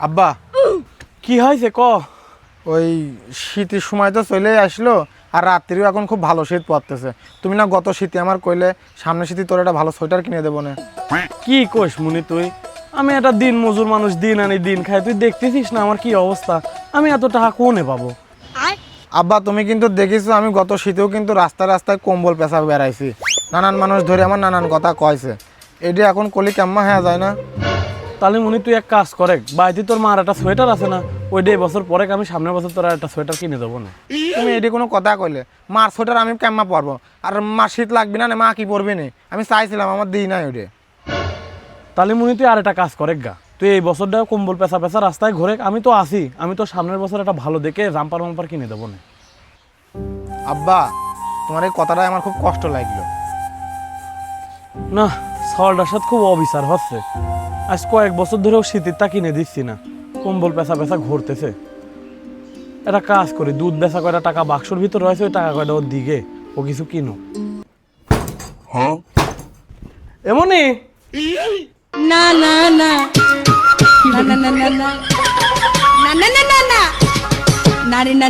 আব্বা কি হয়েছে ক? ওই শীতের সময় তো চলে আসলো, আর রাত্রিও এখন খুব ভালো শীত পড়তেছে। তুমি না গত শীতে আমার কইলে সামনে শীতে তোর একটা ভালো সোয়েটার কিনে দেবো না? কি কইস মুনি তুই? আমি একটা দিন মজুর মানুষ, দিন আনি দিন খাই, তুই দেখতেছিস না আমার কি অবস্থা? আমি এত টাকা কোনে পাবো? আব্বা তুমি কিন্তু দেখিছো আমি গত শীতেও কিন্তু রাস্তায় রাস্তায় কম্বল পেঁচা বেড়াইছি, নানান মানুষ ধরে আমার নানান কথা কয়েছে। এটা এখন কলি কেম্মা হ্যাঁ যায় না? তাহলে মুনি তুই এক কাজ করে, বাড়িতে তোর মার একটা সোয়েটার আছে না, ওইটা বছর পরে আমি সামনের বছর তোর একটা সোয়েটার কিনে দেবো না। তুমি এটি কোনো কথা কইলে? মার সোয়েটার আমি কেম্মা পরবো, আর মার শীত লাগবে না, মা কি পরবে না? আমি চাইছিলাম, আমার দিই নাই ওইটা। তাহলে মুনি তুই আর একটা কাজ করে গা, তুই এই বছরটা কম্বল পেঁচা পেঁচা রাস্তায় ঘুরে, আমি তো আসি, আমি তো সামনের বছর একটা ভালো দেখে জাম্পার মাম্পার কিনে দেবো না। আব্বা তোমার এই কথাটাই আমার খুব কষ্ট লাগলো। না, সলটার সাথে খুব অবিচার হচ্ছে। আজ কয়েক বছর ধরেও শীতের তা কিনে দিচ্ছি না, কম্বল পেঁচা পেঁচা ঘুরতেছে। একটা কাজ করি, দুধ বেচা কয়টা টাকা বাক্সর ভিতর রয়েছে, ওই টাকা কয়টা ওর দিকে ও কিছু কিনো। এমনই না না না না না না না না না না না না না না